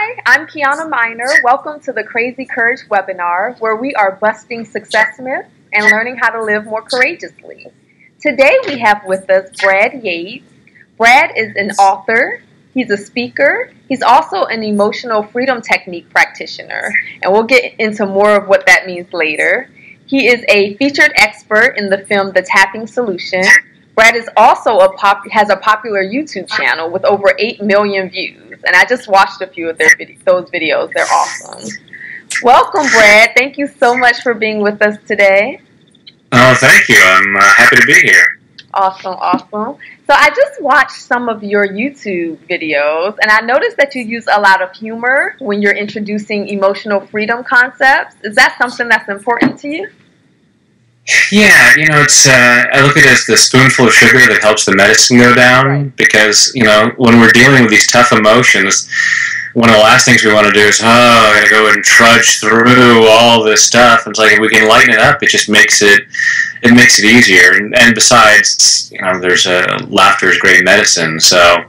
Hi, I'm Kiana Miner. Welcome to the Crazy Courage webinar, where we are busting success myths and learning how to live more courageously. Today we have with us Brad Yates. Brad is an author, he's a speaker, he's also an emotional freedom technique practitioner, and we'll get into more of what that means later. He is a featured expert in the film The Tapping Solution. Brad is also has a popular YouTube channel with over 8 million views, and I just watched a few of those videos. They're awesome. Welcome, Brad. Thank you so much for being with us today. Oh, thank you. I'm happy to be here. Awesome, awesome. So I just watched some of your YouTube videos, and I noticed that you use a lot of humor when you're introducing emotional freedom concepts. Is that something that's important to you? Yeah, it's, I look at it as the spoonful of sugar that helps the medicine go down, right. Because, when we're dealing with these tough emotions, one of the last things we want to do is, I gotta go and trudge through all this stuff. It's like, if we can lighten it up, it just makes it easier. And besides, there's laughter is great medicine, so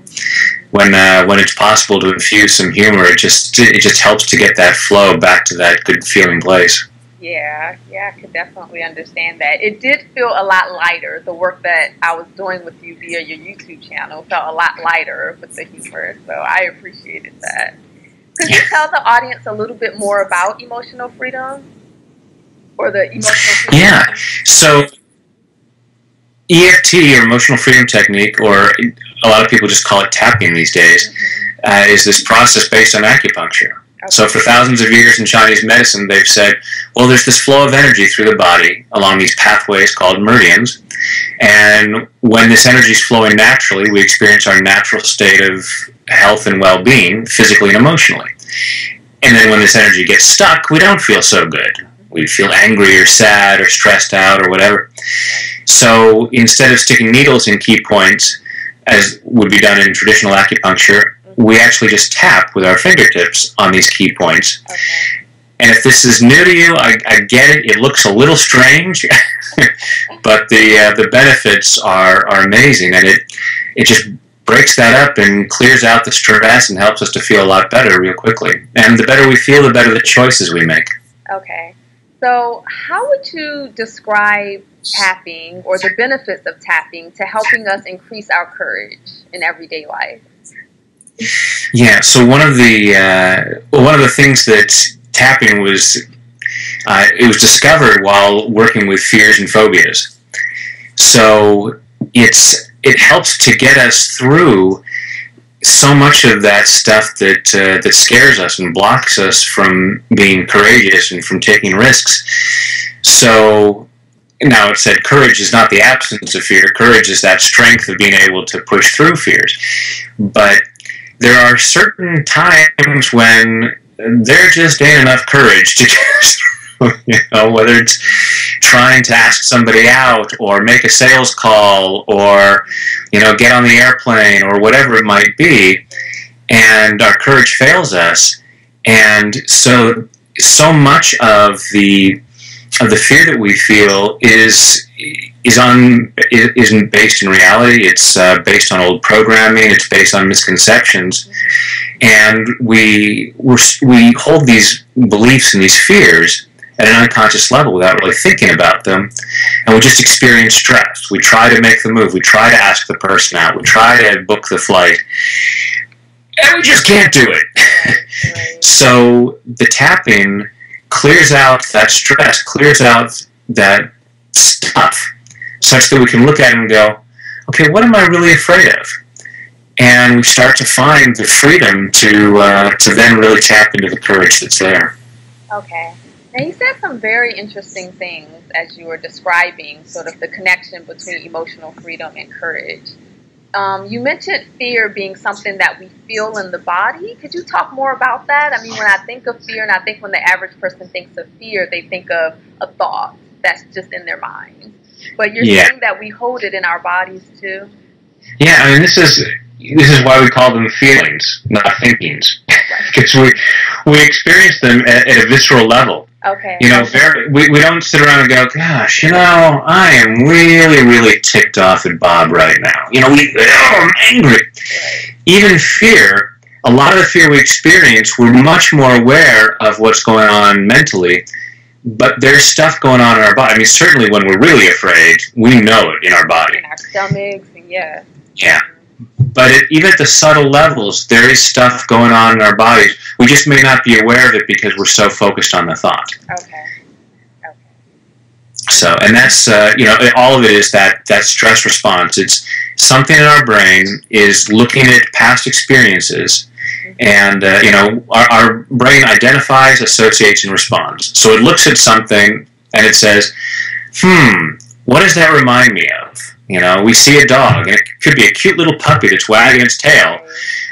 when it's possible to infuse some humor, it just helps to get that flow back to that good feeling place. Yeah, I could definitely understand that. It did feel a lot lighter. The work that I was doing with you via your YouTube channel felt a lot lighter with the humor, so I appreciated that. Could you tell the audience a little bit more about emotional freedom? Or the emotional freedom? Yeah, so EFT, or Emotional Freedom Technique, or a lot of people just call it tapping these days, is this process based on acupuncture. Okay. So for thousands of years in Chinese medicine, they've said, well, there's this flow of energy through the body along these pathways called meridians, and when this energy is flowing naturally, we experience our natural state of health and well-being, physically and emotionally. And then when this energy gets stuck, we don't feel so good. We feel angry or sad or stressed out or whatever. So instead of sticking needles in key points, as would be done in traditional acupuncture, we actually just tap with our fingertips on these key points. Okay. And if this is new to you, I get it. It looks a little strange, but the benefits are amazing, and it just breaks that up and clears out the stress and helps us to feel a lot better real quickly. And the better we feel, the better the choices we make. Okay. So how would you describe tapping or the benefits of tapping to helping us increase our courage in everyday life? Yeah, so one of the things that tapping was, it was discovered while working with fears and phobias. So it helps to get us through so much of that stuff that scares us and blocks us from being courageous and from taking risks. So now it said courage is not the absence of fear. Courage is that strength of being able to push through fears. But there are certain times when there just ain't enough courage to get through, whether it's trying to ask somebody out or make a sales call or, get on the airplane or whatever it might be, and our courage fails us. And so much of the fear that we feel isn't based in reality. It's based on old programming. It's based on misconceptions, and we hold these beliefs and these fears at an unconscious level without really thinking about them, and we just experience stress. We try to make the move. We try to ask the person out. We try to book the flight, and we just can't do it. So the tapping clears out that stress, clears out that stuff, such that we can look at it and go, okay, what am I really afraid of? And we start to find the freedom to then really tap into the courage that's there. Okay. Now you said some very interesting things as you were describing sort of the connection between emotional freedom and courage. You mentioned fear being something that we feel in the body. Could you talk more about that? I mean, when I think of fear, and I think when the average person thinks of fear, they think of a thought that's just in their mind. But you're saying that we hold it in our bodies too? Yeah, I mean, this is why we call them feelings, not thinkings. Because we experience them at a visceral level. Okay. We don't sit around and go, gosh, I am really, really ticked off at Bob right now. I'm angry. Right. Even fear a lot of the fear we experience, we're much more aware of what's going on mentally, but there's stuff going on in our body. I mean, certainly when we're really afraid, we know it in our body. In our stomachs, and yeah. Yeah. But even at the subtle levels, there is stuff going on in our bodies. We just may not be aware of it because we're so focused on the thought. Okay. So, and that's, all of it is that stress response. It's something in our brain is looking at past experiences, and, our brain identifies, associates, and responds. So it looks at something, and it says, what does that remind me of? We see a dog, and it could be a cute little puppy that's wagging its tail,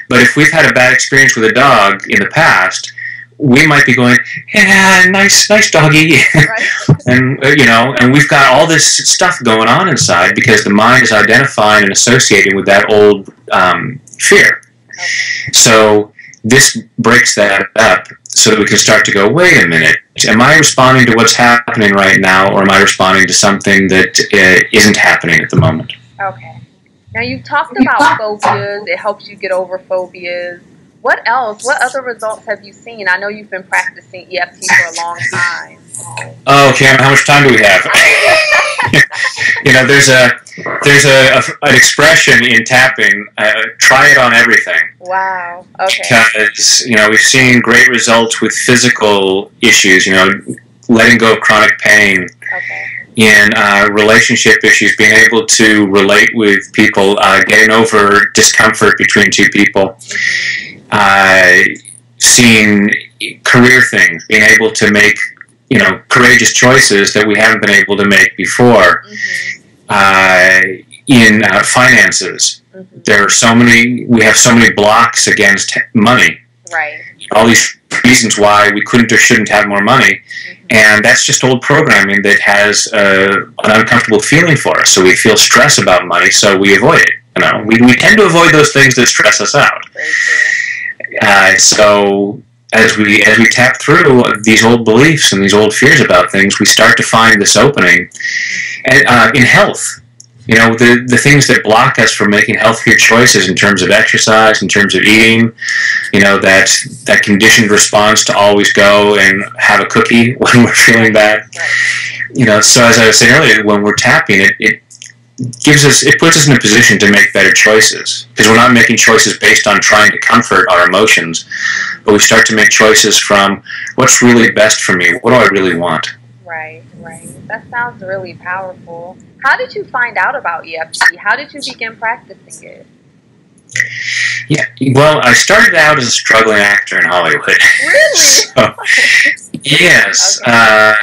but if we've had a bad experience with a dog in the past, we might be going, yeah, nice doggy. Right. and we've got all this stuff going on inside because the mind is identifying and associating with that old fear. Okay. So this breaks that up so that we can start to go, wait a minute, am I responding to what's happening right now, or am I responding to something that isn't happening at the moment? Okay. Now, you've talked about phobias. It helps you get over phobias. What else? What other results have you seen? I know you've been practicing EFT for a long time. Oh, Cam, how much time do we have? There's an expression in tapping, try it on everything. Wow. Okay. Because, we've seen great results with physical issues, letting go of chronic pain. Okay. In relationship issues, being able to relate with people, getting over discomfort between two people. Seeing career things, being able to make, courageous choices that we haven't been able to make before. In finances, there are we have so many blocks against money. Right. All these reasons why we couldn't or shouldn't have more money. And that's just old programming that has an uncomfortable feeling for us. So we feel stress about money, so we avoid it. We tend to avoid those things that stress us out. So as we tap through these old beliefs and these old fears about things, we start to find this opening. And in health, the things that block us from making healthier choices in terms of exercise, in terms of eating, that conditioned response to always go and have a cookie when we're feeling bad. So as I was saying earlier, when we're tapping, it puts us in a position to make better choices, because we're not making choices based on trying to comfort our emotions, but we start to make choices from what's really best for me. What do I really want? Right. That sounds really powerful. How did you find out about EFT? How did you begin practicing it? Yeah, well, I started out as a struggling actor in Hollywood. Really? So, yes. Okay.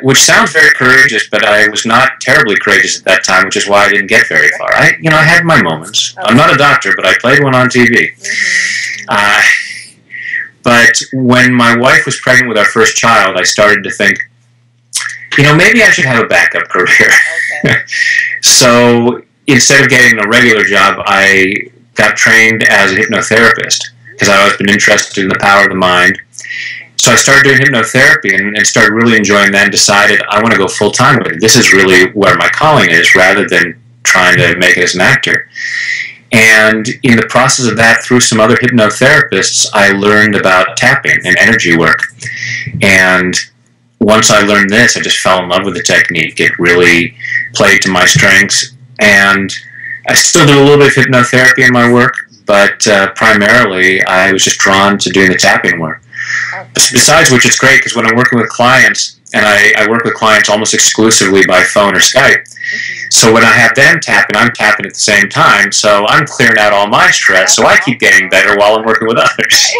Which sounds very courageous, but I was not terribly courageous at that time, which is why I didn't get very far. I had my moments. Okay. I'm not a doctor, but I played one on TV. But when my wife was pregnant with our first child, I started to think, maybe I should have a backup career. Okay. So instead of getting a regular job, I got trained as a hypnotherapist because I've always been interested in the power of the mind. So I started doing hypnotherapy and started really enjoying that, and decided I want to go full-time with it. This is really where my calling is, rather than trying to make it as an actor. And in the process of that, through some other hypnotherapists, I learned about tapping and energy work. And once I learned this, I just fell in love with the technique. It really played to my strengths. And I still do a little bit of hypnotherapy in my work, but primarily I was just drawn to doing the tapping work. Besides which, it's great because when I'm working with clients, and I work with clients almost exclusively by phone or Skype, so when I have them tapping, I'm tapping at the same time, so I'm clearing out all my stress, so I keep getting better while I'm working with others.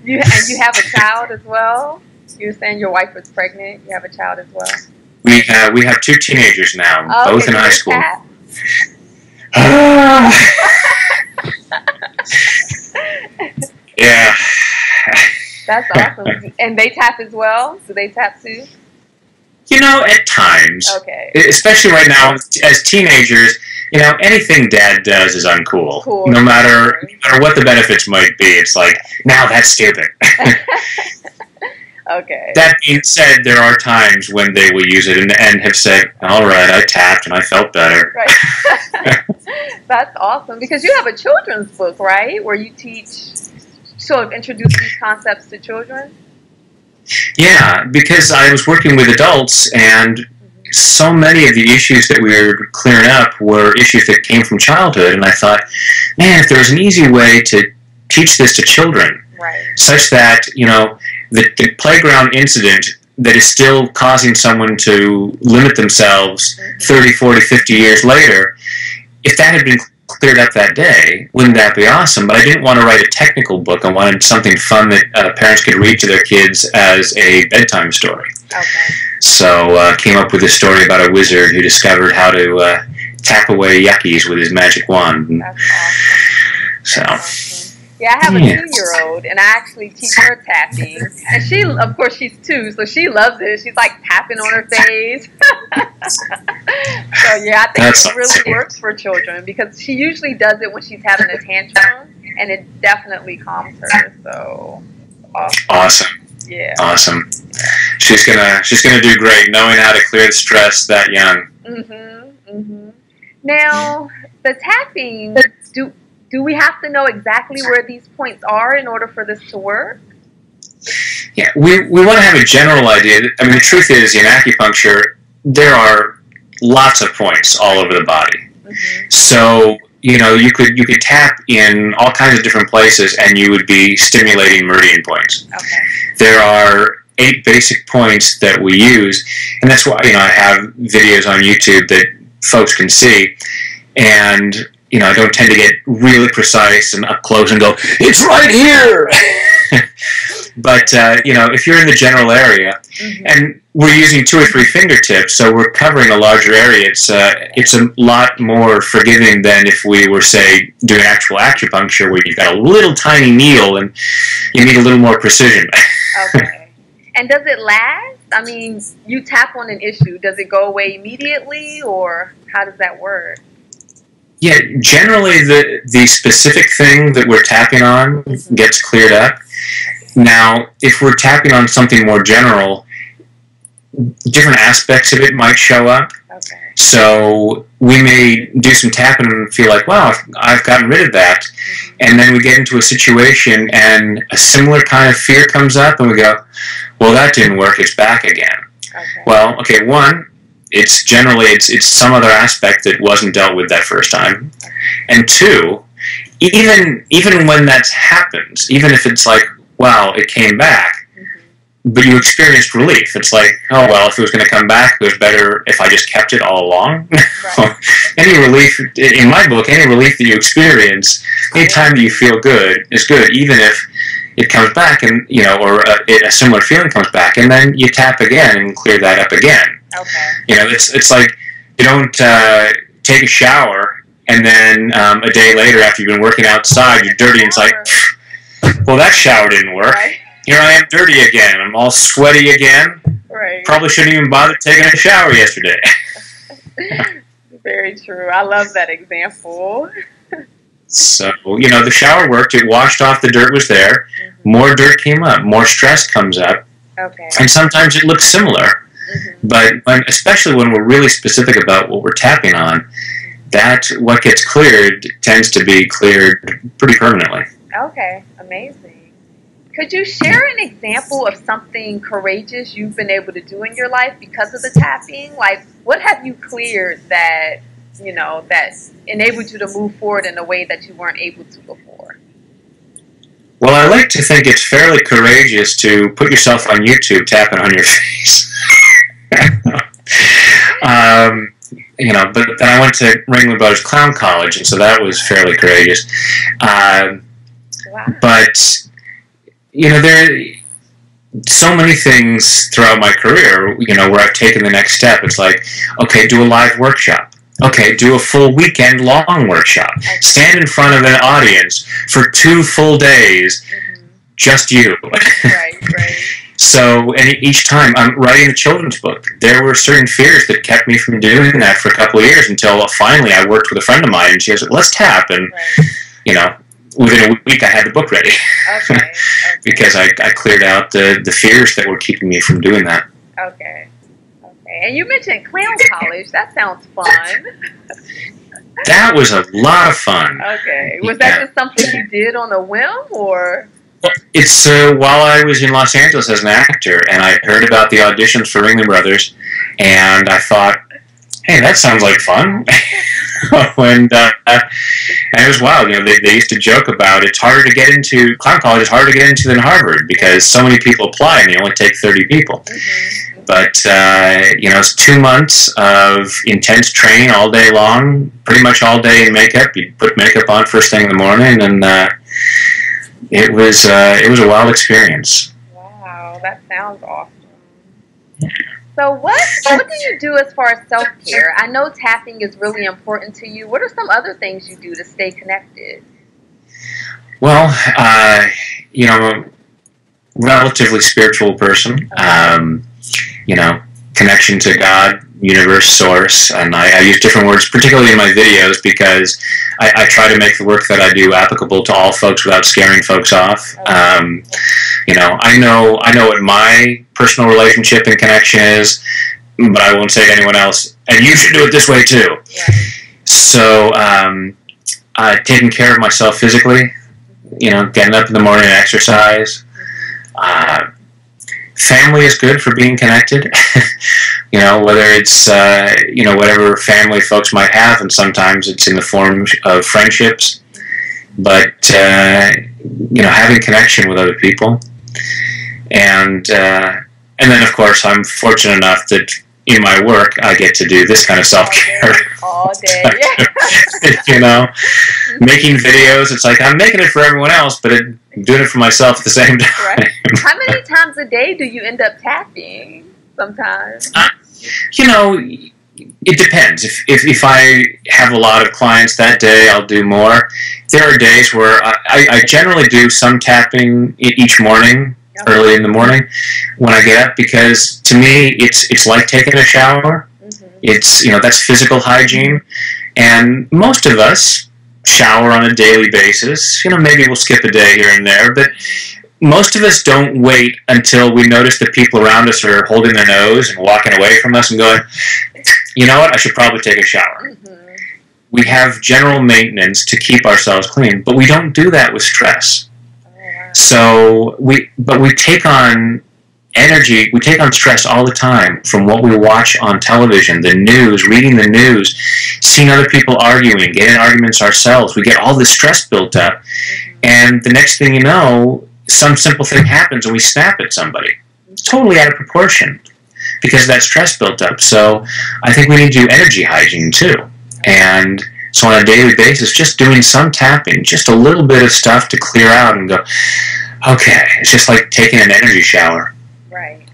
You have a child as well? You were saying your wife was pregnant. You have a child as well? We have 2 teenagers now, both in high school. Yeah. That's awesome. And they tap as well? Do they tap too? At times. Okay. Especially right now, as teenagers, anything Dad does is uncool. Cool. No matter what the benefits might be, it's like, now that's stupid. Okay. That being said, there are times when they will use it and have said, all right, I tapped and I felt better. Right. That's awesome, because you have a children's book, right, where you teach, sort of introduce these concepts to children? Yeah, because I was working with adults, and so many of the issues that we were clearing up were issues that came from childhood, and I thought, man, if there was an easy way to teach this to children, right, such that, the playground incident that is still causing someone to limit themselves 30, 40, 50 years later, if that had been cleared up that day, wouldn't that be awesome? But I didn't want to write a technical book. I wanted something fun that parents could read to their kids as a bedtime story. Okay. So came up with a story about a wizard who discovered how to tap away yuckies with his magic wand. That's awesome. So. That's awesome. Yeah, I have a 2-year-old, and I actually teach her tapping. And she, of course, she's 2, so she loves it. She's like tapping on her face. So yeah, I think it really works for children, because she usually does it when she's having a tantrum, and it definitely calms her. So awesome. Yeah. Awesome. She's gonna do great, knowing how to clear the stress that young. Now, the tapping, do we have to know exactly where these points are in order for this to work? Yeah, we want to have a general idea. I mean, the truth is, in acupuncture, there are lots of points all over the body. So, you could tap in all kinds of different places, and you would be stimulating meridian points. Okay. There are 8 basic points that we use, and that's why, I have videos on YouTube that folks can see, and I don't tend to get really precise and up close and go, it's right here! But, if you're in the general area, and we're using 2 or 3 fingertips, so we're covering a larger area, it's a lot more forgiving than if we were, say, doing actual acupuncture, where you've got a little tiny needle and you need a little more precision. Okay. And does it last? I mean, you tap on an issue. Does it go away immediately, or how does that work? Yeah, generally the specific thing that we're tapping on gets cleared up. Now, if we're tapping on something more general, different aspects of it might show up. Okay. So we may do some tapping and feel like, wow, I've gotten rid of that. And then we get into a situation and a similar kind of fear comes up, and we go, well, that didn't work, it's back again. Okay. Well, okay, one, it's generally it's some other aspect that wasn't dealt with that first time. And 2, even when that happens, even if it's like, wow, it came back, but you experienced relief. It's like, oh, well, if it was going to come back, it was better if I just kept it all along. Right. Any relief, in my book, any relief that you experience, any time that you feel good is good, even if it comes back and, or a similar feeling comes back, and then you tap again and clear that up again. Okay. It's like you don't take a shower and then a day later, after you've been working outside, you're dirty, and it's like, well, that shower didn't work. Right. Here I am dirty again. I'm all sweaty again. Right. Probably shouldn't even bother taking a shower yesterday. Very true. I love that example. So, the shower worked. It washed off the dirt was there. More dirt came up. More stress comes up. Okay. And sometimes it looks similar. But especially when we're really specific about what we're tapping on, what gets cleared tends to be cleared pretty permanently. Okay, amazing. Could you share an example of something courageous you've been able to do in your life because of the tapping? Like, what have you cleared that enabled you to move forward in a way that you weren't able to before? Well, I like to think it's fairly courageous to put yourself on YouTube tapping on your face. But then I went to Ringling Brothers Clown College, and so that was fairly courageous. Wow. But, there are so many things throughout my career, where I've taken the next step. It's like, okay, do a live workshop. Okay, do a full weekend-long workshop. Stand in front of an audience for 2 full days, just you. Right. So, and each time I'm writing a children's book, there were certain fears that kept me from doing that for a couple of years until finally I worked with a friend of mine, and she was like, let's tap. And, within a week I had the book ready. Okay. Because I cleared out the fears that were keeping me from doing that. Okay. And you mentioned clown college. That sounds fun. That was a lot of fun. Okay. Was that just something you did on a whim, or? It's while I was in Los Angeles as an actor, and I heard about the auditions for Ringling Brothers, and I thought, hey, that sounds like fun. and it was wild. You know, they used to joke about it's harder to get into, clown college is harder to get into than Harvard because so many people apply and you only take 30 people. Mm-hmm. But, you know, it's 2 months of intense training all day long, pretty much all day in makeup. You put makeup on first thing in the morning, and it was a wild experience. Wow, that sounds awesome. So what do you do as far as self-care? I know tapping is really important to you. What are some other things you do to stay connected? Well, you know, I'm a relatively spiritual person. You know, connection to God, universe, source, and I use different words, particularly in my videos, because I try to make the work that I do applicable to all folks without scaring folks off. You know, I know what my personal relationship and connection is, but I won't say to anyone else, and you should do it this way too. So, taking care of myself physically, you know, getting up in the morning and exercise. Family is good for being connected. You know, whether it's, you know, whatever family folks might have, and sometimes it's in the form of friendships. But, you know, having connection with other people. And then, of course, I'm fortunate enough that in my work, I get to do this kind of self-care. All day. You know, making videos, it's like I'm making it for everyone else, but I'm doing it for myself at the same time. Right. How many times a day do you end up tapping sometimes? You know, it depends. If I have a lot of clients that day, I'll do more. There are days where I generally do some tapping each morning, early in the morning when I get up, because to me it's like taking a shower. It's, you know, that's physical hygiene, and most of us shower on a daily basis. You know, maybe we'll skip a day here and there, but most of us don't wait until we notice that people around us are holding their nose and walking away from us and going, you know what, I should probably take a shower. We have general maintenance to keep ourselves clean, but we don't do that with stress. So we take on energy, we take on stress all the time from what we watch on television, the news, reading the news, seeing other people arguing, getting arguments ourselves. We get all this stress built up, and the next thing you know, some simple thing happens and we snap at somebody. Totally out of proportion because of that stress built up. So I think we need to do energy hygiene too. And so on a daily basis, just doing some tapping, just a little bit of stuff to clear out and go, okay, it's just like taking an energy shower. Right.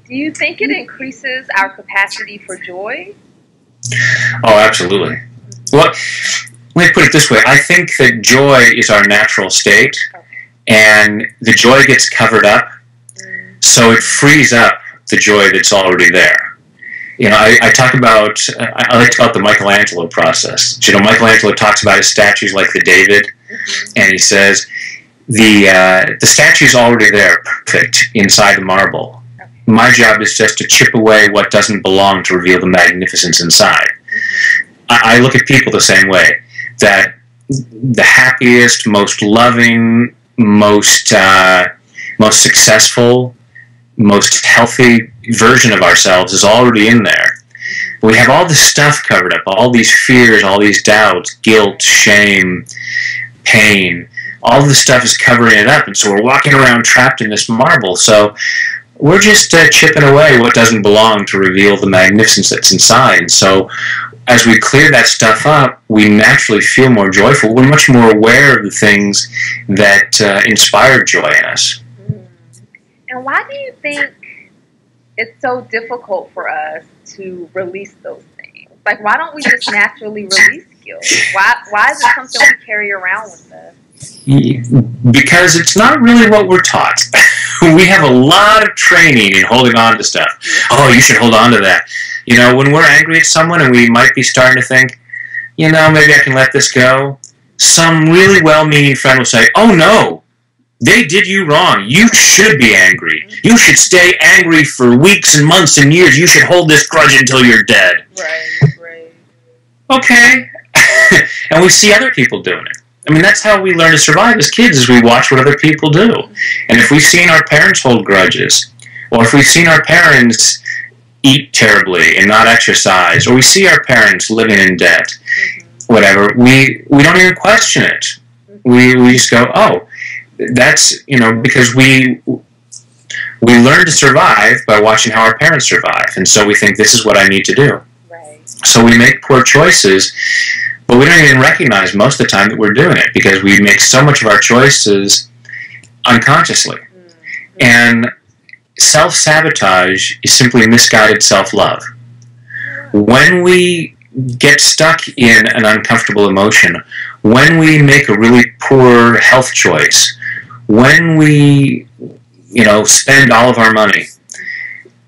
Do you think it increases our capacity for joy? Oh, absolutely. Well, let me put it this way. I think that joy is our natural state, and the joy gets covered up, so it frees up the joy that's already there. You know, I talk about, I like to call it the Michelangelo process. You know, Michelangelo talks about his statues like the David, and he says, the statue's already there, perfect, inside the marble. My job is just to chip away what doesn't belong to reveal the magnificence inside. I look at people the same way, that the happiest, most loving, most successful, most healthy version of ourselves is already in there. But we have all this stuff covered up, all these fears, all these doubts, guilt, shame, pain. All this stuff is covering it up, and so we're walking around trapped in this marble. So we're just chipping away what doesn't belong to reveal the magnificence that's inside. And so as we clear that stuff up, we naturally feel more joyful. We're much more aware of the things that inspire joy in us. And why do you think it's so difficult for us to release those things? Like, why don't we just naturally release guilt? Why is it something we carry around with us? Because it's not really what we're taught. We have a lot of training in holding on to stuff. Oh, you should hold on to that. You know, when we're angry at someone and we might be starting to think, you know, maybe I can let this go, some really well-meaning friend will say, "Oh no, they did you wrong. You should be angry. You should stay angry for weeks and months and years. You should hold this grudge until you're dead." Right. Okay. And we see other people doing it. I mean, that's how we learn to survive as kids, is we watch what other people do. And if we've seen our parents hold grudges, or if we've seen our parents eat terribly and not exercise, or we see our parents living in debt, whatever, we don't even question it. We just go, oh, that's, because we learn to survive by watching how our parents survive. And so we think, this is what I need to do. Right. So we make poor choices, but we don't even recognize most of the time that we're doing it, because we make so much of our choices unconsciously. And self-sabotage is simply misguided self-love. When we get stuck in an uncomfortable emotion, when we make a really poor health choice, when we, spend all of our money,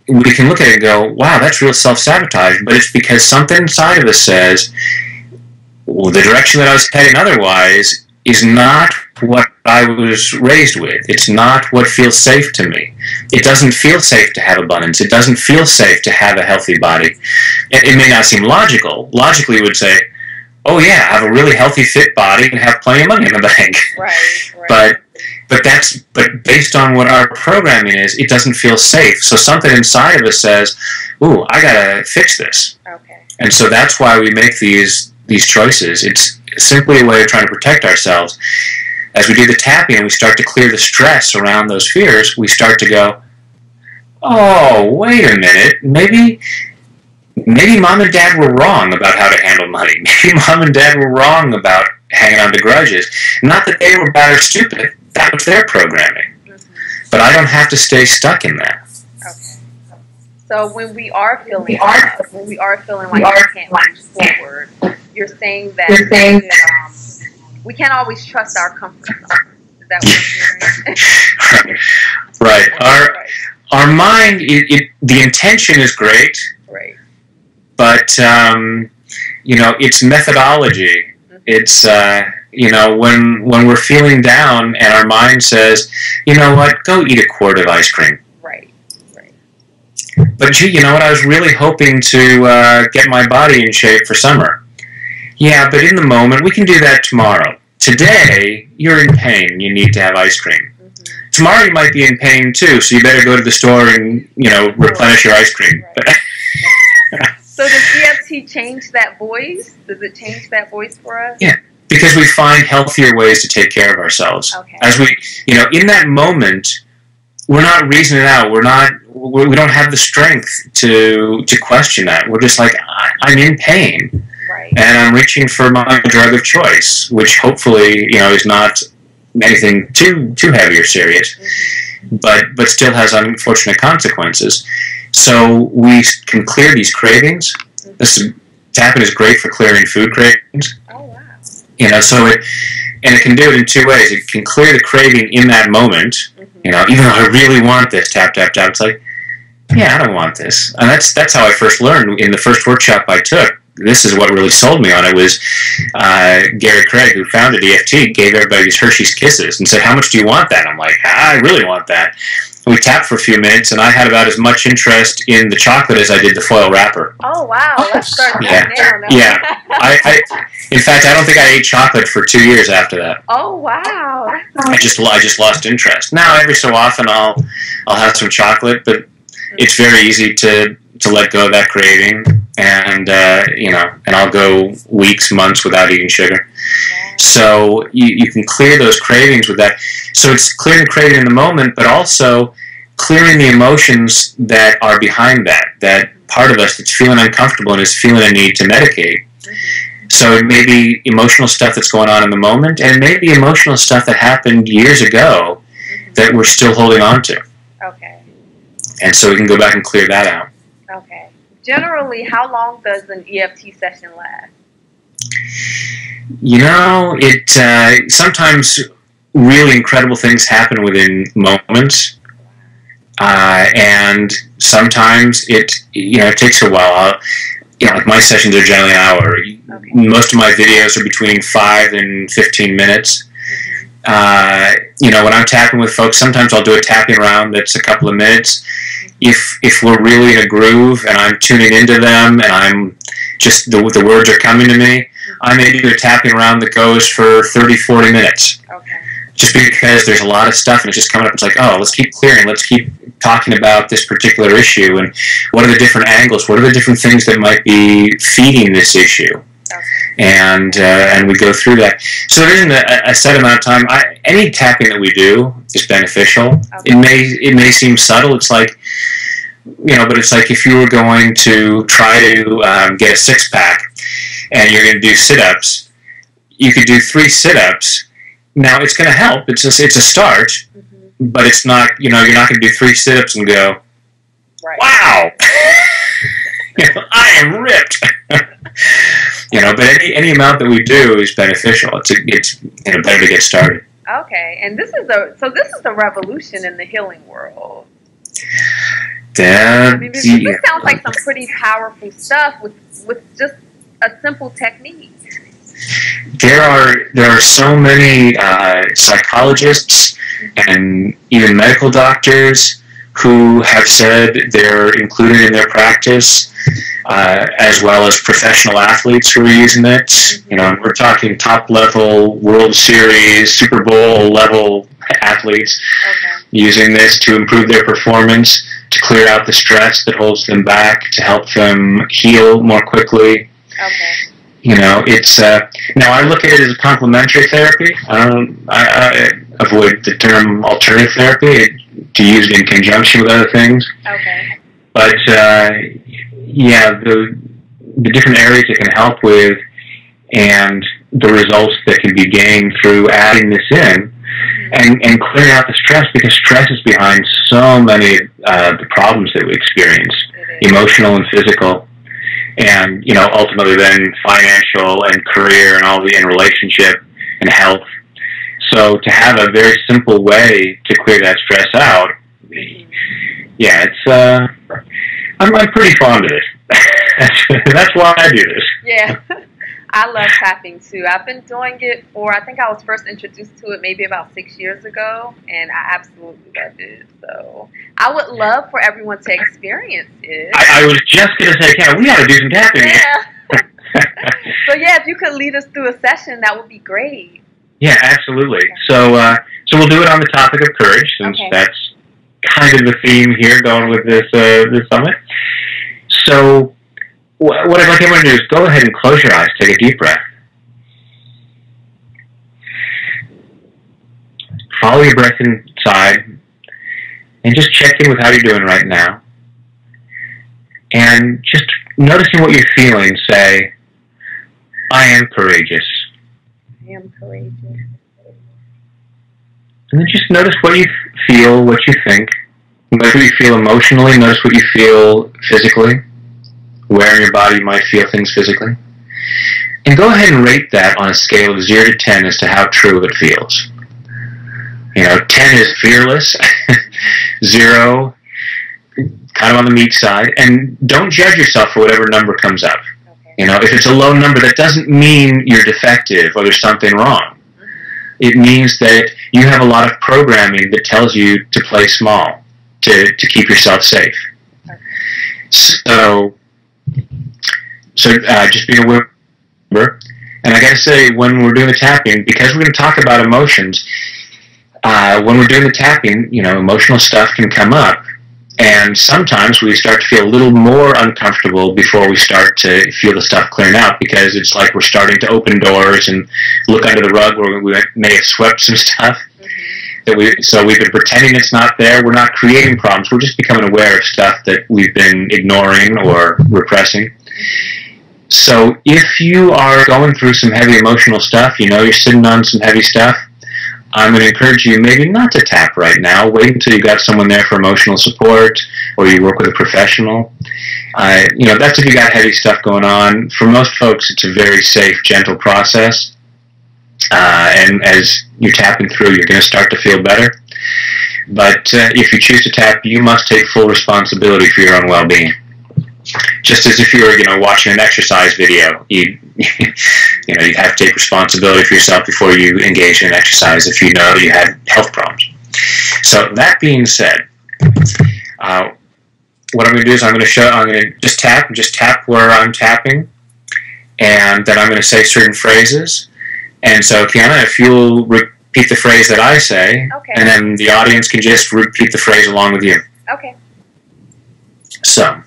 we can look at it and go, wow, that's real self-sabotage, but it's because something inside of us says, well, the direction that I was heading otherwise is not what I was raised with. It's not what feels safe to me. It doesn't feel safe to have abundance. It doesn't feel safe to have a healthy body. It may not seem logical. Logically, we would say, oh yeah, have a really healthy, fit body and have plenty of money in the bank. Right. But based on what our programming is, it doesn't feel safe. So something inside of us says, ooh, I gotta fix this. Okay. And so that's why we make these choices. It's simply a way of trying to protect ourselves. As we do the tapping and we start to clear the stress around those fears, we start to go, oh, wait a minute, maybe mom and dad were wrong about how to handle money. Maybe mom and dad were wrong about hanging on to grudges. Not that they were bad or stupid, that was their programming. But I don't have to stay stuck in that. Okay. So when we are feeling like we can't move forward, you're saying that we can't always trust our comfort zone. Is that what you're hearing? Right. Our mind, the intention is great. Right. But, it's methodology. It's, when we're feeling down and our mind says, you know what, go eat a quart of ice cream. Right. But gee, you know what, I was really hoping to get my body in shape for summer. Yeah, but in the moment, we can do that tomorrow. Today, you're in pain. You need to have ice cream. Tomorrow you might be in pain too, so you better go to the store and, replenish your ice cream. Right. So does EFT change that voice? Does it change that voice for us? Yeah, because we find healthier ways to take care of ourselves. Okay. As we, in that moment, we're not reasoning it out. We don't have the strength to question that. We're just like, I'm in pain. Right. And I'm reaching for my drug of choice, which hopefully, is not anything too heavy or serious, but still has unfortunate consequences. So we can clear these cravings. Tapping is great for clearing food cravings. Oh wow! So it can do it in two ways. It can clear the craving in that moment. Even though I really want this, tap tap tap. It's like, yeah, I don't want this, and that's how I first learned in the first workshop I took. This is what really sold me on it was Gary Craig, who founded EFT, gave everybody these Hershey's Kisses and said, how much do you want that? I'm like, I really want that. And we tapped for a few minutes, and I had about as much interest in the chocolate as I did the foil wrapper. Oh, wow. Let's start there. Yeah. In fact, I don't think I ate chocolate for 2 years after that. Oh, wow. I just lost interest. Now, every so often, I'll have some chocolate, but it's very easy to let go of that craving. And, and I'll go weeks, months without eating sugar. So you can clear those cravings with that. So it's clearing the craving in the moment, but also clearing the emotions that are behind that part of us that's feeling uncomfortable and is feeling a need to medicate. So it may be emotional stuff that's going on in the moment, and it may be emotional stuff that happened years ago that we're still holding on to. Okay. And so we can go back and clear that out. Okay. Generally, how long does an EFT session last? It sometimes really incredible things happen within moments, and sometimes it takes a while. Like my sessions are generally an hour. Okay. Most of my videos are between 5 and 15 minutes. When I'm tapping with folks, sometimes I'll do a tapping round that's a couple of minutes. If we're really in a groove and I'm tuning into them and I'm just, the words are coming to me, I may do a tapping round that goes for 30, 40 minutes. Okay. Just because there's a lot of stuff and it's just coming up. It's like, oh, let's keep clearing. Let's keep talking about this particular issue and what are the different angles? What are the different things that might be feeding this issue? Okay. And we go through that. So there isn't a set amount of time. Any tapping that we do is beneficial. Okay. It may seem subtle. It's like, but it's like if you were going to try to get a six-pack and you're going to do sit-ups, you could do 3 sit-ups. Now, it's going to help. It's a start, but it's not, you're not going to do 3 sit-ups and go, right. Wow, I am ripped. But any amount that we do is beneficial. It's better to get started. Okay, and this is a revolution in the healing world. This sounds like some pretty powerful stuff with just a simple technique. There are so many psychologists and even medical doctors who have said they're included in their practice, as well as professional athletes who are using it. We're talking top-level World Series, Super Bowl-level athletes using this to improve their performance, to clear out the stress that holds them back, to help them heal more quickly. Okay. It's now I look at it as a complementary therapy. I avoid the term alternative therapy to use it in conjunction with other things. Okay. But the different areas it can help with, and the results that can be gained through adding this in, and clearing out the stress, because stress is behind so many of the problems that we experience, emotional and physical. And, ultimately then financial and career and and relationship and health. So to have a very simple way to clear that stress out, it's, I'm pretty fond of it. That's why I do this. Yeah. I love tapping too. I've been doing it I think I was first introduced to it maybe about 6 years ago, and I absolutely love it. So I would love for everyone to experience it. I was just going to say, we got to do some tapping. Yeah. So if you could lead us through a session, that would be great. Yeah, absolutely. So we'll do it on the topic of courage, since that's kind of the theme here going with this summit. So what I'd like everyone to do is go ahead and close your eyes, take a deep breath. Follow your breath inside, and just check in with how you're doing right now. And just noticing what you're feeling, say, I am courageous. I am courageous. And then just notice what you feel, what you think. Notice what you feel emotionally, notice what you feel physically. Where in your body you might feel things physically. And go ahead and rate that on a scale of 0 to 10 as to how true it feels. 10 is fearless, 0, kind of on the meek side, and don't judge yourself for whatever number comes up. If it's a low number, that doesn't mean you're defective or there's something wrong. It means that you have a lot of programming that tells you to play small, to keep yourself safe. So just be aware. And I got to say, when we're doing the tapping, because we're going to talk about emotions, when we're doing the tapping, emotional stuff can come up. And sometimes we start to feel a little more uncomfortable before we start to feel the stuff clearing out, because it's like we're starting to open doors and look under the rug where we may have swept some stuff. So we've been pretending it's not there. We're not creating problems. We're just becoming aware of stuff that we've been ignoring or repressing. So if you are going through some heavy emotional stuff, you're sitting on some heavy stuff, I'm going to encourage you maybe not to tap right now. Wait until you've got someone there for emotional support, or you work with a professional. That's if you got heavy stuff going on. For most folks, it's a very safe, gentle process. And as you're tapping through, you're going to start to feel better. But if you choose to tap, you must take full responsibility for your own well-being. Just as if you were, watching an exercise video, you You know, you have to take responsibility for yourself before you engage in exercise if you know you had health problems. So that being said, what I'm going to do is I'm going to just tap where I'm tapping, and then I'm going to say certain phrases. And so, Kiana, if you'll repeat the phrase that I say, Okay. and then the audience can just repeat the phrase along with you. Okay. So,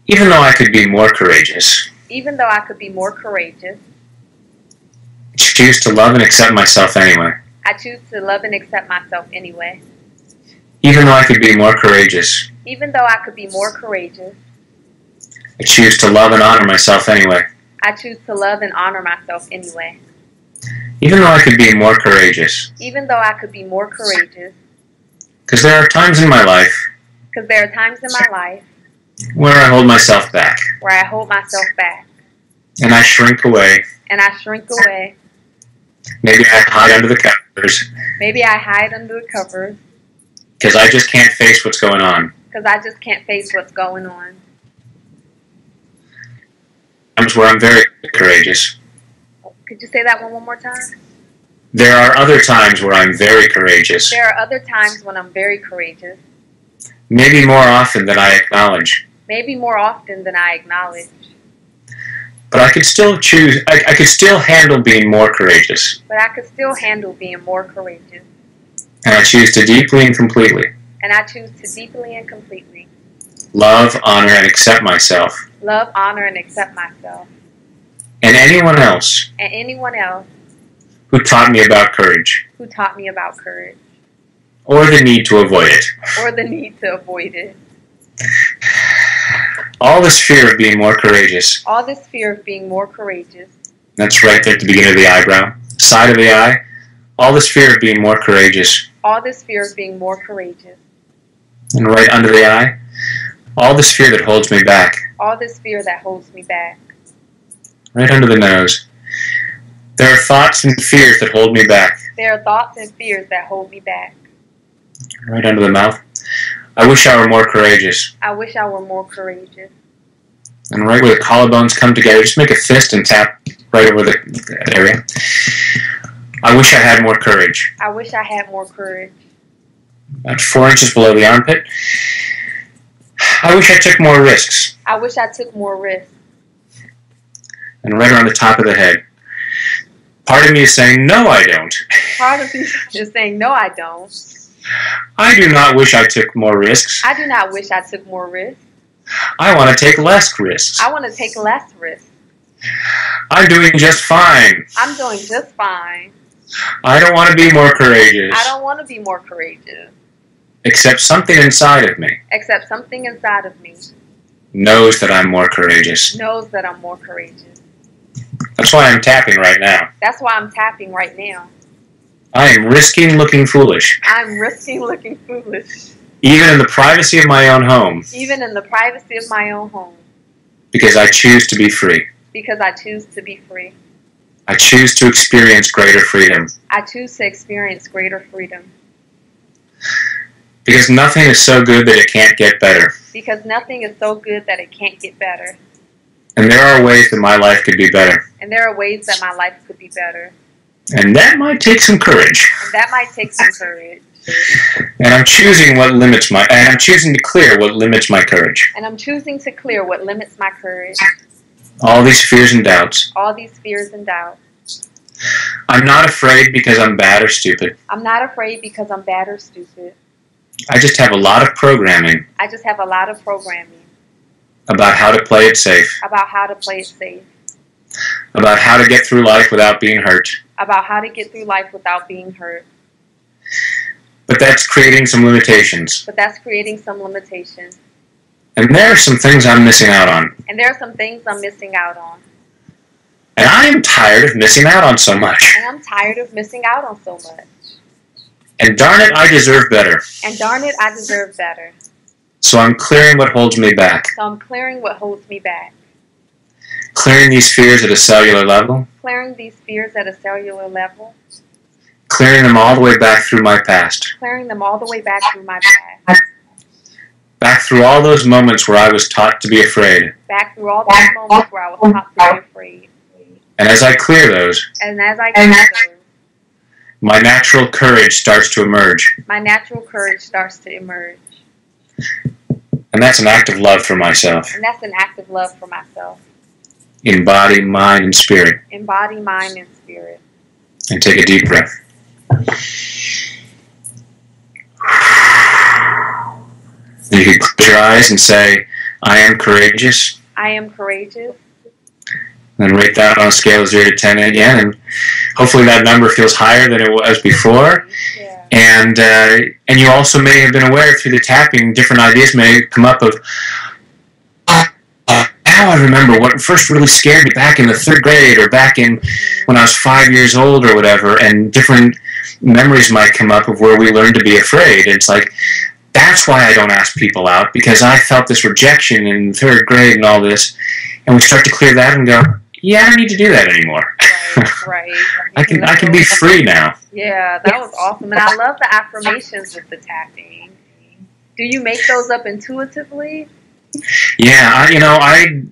even though I could be more courageous, even though I could be more courageous, I choose to love and accept myself anyway. I choose to love and accept myself anyway. Even though I could be more courageous, even though I could be more courageous, I choose to love and honor myself anyway. I choose to love and honor myself anyway. Even though I could be more courageous, even though I could be more courageous, because there are times in my life where I hold myself back, and I shrink away. Maybe I hide under the covers. Because I just can't face what's going on. Times where I'm very courageous. Could you say that one more time? There are other times where I'm very courageous. There are other times when I'm very courageous. Maybe more often than I acknowledge. But I could still choose. I could still handle being more courageous. And I choose to deeply and completely. Love, honor, and accept myself. And anyone else. Who taught me about courage. Or the need to avoid it. All this fear of being more courageous. That's right there at the beginning of the eyebrow. Side of the eye. All this fear of being more courageous. And right under the eye. All this fear that holds me back. Right under the nose. There are thoughts and fears that hold me back. Right under the mouth. I wish I were more courageous. And right where the collarbones come together, just make a fist and tap right over that area. I wish I had more courage. About 4 inches below the armpit. I wish I took more risks. And right around the top of the head. Part of me is saying, no, I don't. I do not wish I took more risks. I want to take less risks. I'm doing just fine. I don't want to be more courageous. Except something inside of me knows that I'm more courageous. That's why I'm tapping right now. I am risking looking foolish. Even in the privacy of my own home. Because I choose to be free. I choose to experience greater freedom. Because nothing is so good that it can't get better. And there are ways that my life could be better. And that might take some courage. And I'm choosing to clear what limits my courage. All these fears and doubts. I'm not afraid because I'm bad or stupid. I just have a lot of programming. About how to play it safe. About how to get through life without being hurt. But that's creating some limitations. And there are some things I'm missing out on. And I am tired of missing out on so much. And darn it, I deserve better. So I'm clearing what holds me back. Clearing these fears at a cellular level. Clearing them all the way back through my past. Back through all those moments where I was taught to be afraid. Back through all those moments where I was taught to be afraid. And as I clear those, my natural courage starts to emerge. My natural courage starts to emerge. And that's an act of love for myself. And that's an act of love for myself. In body, mind, and spirit. In body, mind, and spirit. And take a deep breath. You can close your eyes and say, I am courageous. I am courageous. And rate that on a scale of 0 to 10 again. And hopefully that number feels higher than it was before. Yeah. And you also may have been aware through the tapping, different ideas may come up of, now I remember what first really scared me back in the 3rd grade or back in when I was 5 years old or whatever. And different memories might come up of where we learned to be afraid. And it's like, that's why I don't ask people out, because I felt this rejection in 3rd grade and all this. And we start to clear that and go, yeah, I don't need to do that anymore. Right. I can be free now. Yeah, that was awesome. And I love the affirmations with the tapping. Do you make those up intuitively? Yeah, I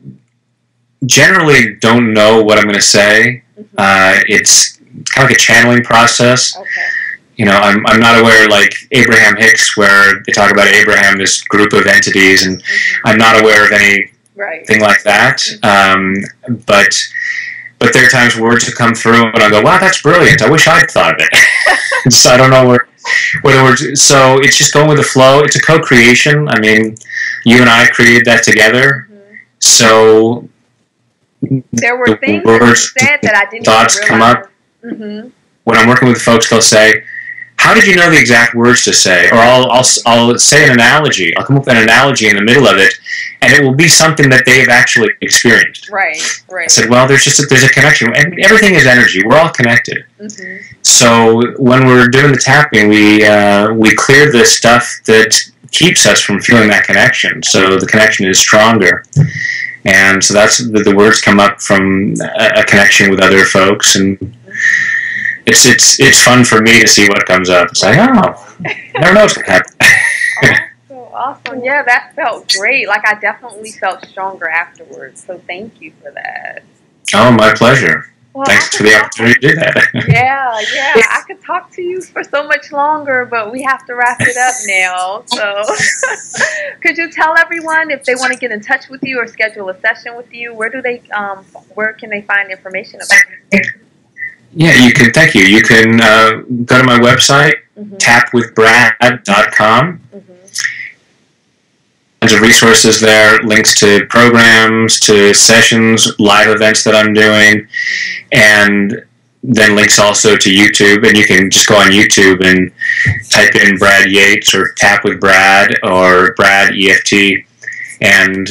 generally don't know what I'm going to say. It's kind of like a channeling process. Okay. I'm not aware, like Abraham Hicks, where they talk about Abraham, this group of entities, and I'm not aware of anything like that. But there are times words have come through, and I go, wow, that's brilliant. I wish I'd thought of it. So I don't know where the words. So it's just going with the flow. It's a co-creation. I mean, you and I created that together. So there were things that you said that I didn't thoughts realize. Come up. When I'm working with folks, they'll say, how did you know the exact words to say? Or I'll say an analogy. I'll come up with an analogy in the middle of it, and it will be something that they've actually experienced. Right. I said, well, there's a connection. Everything is energy. We're all connected. So when we're doing the tapping, we clear the stuff that keeps us from feeling that connection. So the connection is stronger. And so that's the words come up from a connection with other folks, and it's fun for me to see what comes up. It's like, oh, I don't know what's going to happen. Awesome. Yeah, that felt great. Like, I definitely felt stronger afterwards. So thank you for that. Oh, my pleasure. Well, thanks for the opportunity to do that. Yeah. I could talk to you for so much longer, but we have to wrap it up now. So could you tell everyone if they want to get in touch with you or schedule a session with you, where can they find information about you? Yeah, you can. Thank you. You can go to my website, tapwithbrad.com. Tons of resources there, links to programs, to sessions, live events that I'm doing, and then links also to YouTube. And you can just go on YouTube and type in Brad Yates or Tap with Brad or Brad EFT, and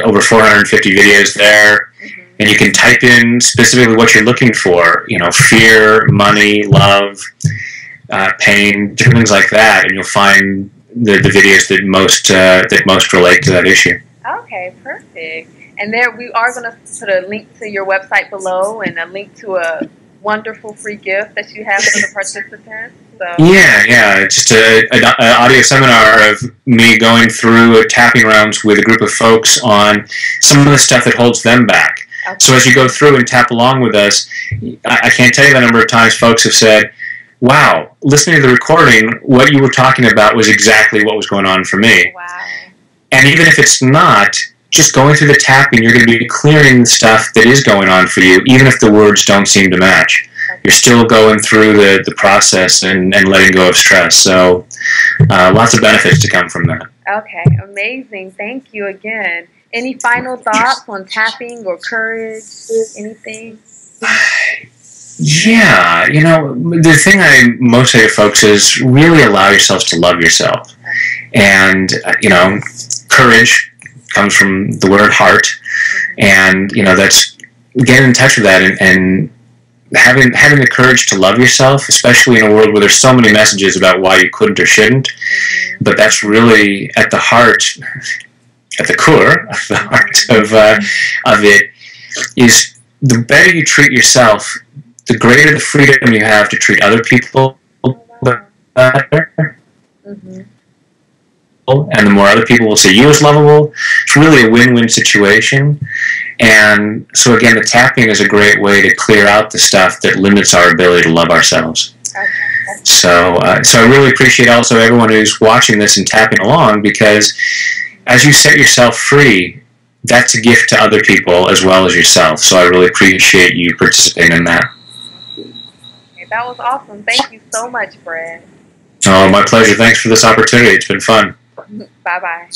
over 450 videos there. And you can type in specifically what you're looking for, fear, money, love, pain, different things like that, and you'll find the videos that most relate to that issue. Okay, perfect. And there we are going to put a link to your website below and a link to a wonderful free gift that you have for the participants. So. Yeah, just an audio seminar of me going through tapping rounds with a group of folks on some of the stuff that holds them back. Okay. So as you go through and tap along with us, I can't tell you the number of times folks have said, wow, listening to the recording, what you were talking about was exactly what was going on for me. Wow. And even if it's not, just going through the tapping, you're going to be clearing the stuff that is going on for you, even if the words don't seem to match. Okay. You're still going through the process and letting go of stress. So lots of benefits to come from that. Okay, amazing. Thank you again. Any final thoughts on tapping or courage? Anything? Yeah, the thing I most say to folks is really allow yourselves to love yourself. And, courage comes from the word heart. And, that's getting in touch with that and having the courage to love yourself, especially in a world where there's so many messages about why you couldn't or shouldn't. But that's really at the heart, at the core of the heart of it, is the better you treat yourself, the greater the freedom you have to treat other people better. and the more other people will see you as lovable. It's really a win-win situation. And so again, the tapping is a great way to clear out the stuff that limits our ability to love ourselves. Okay. So I really appreciate also everyone who's watching this and tapping along, because as you set yourself free, that's a gift to other people as well as yourself. So I really appreciate you participating in that. Okay, that was awesome. Thank you so much, Brad. Oh, my pleasure. Thanks for this opportunity. It's been fun. Bye-bye.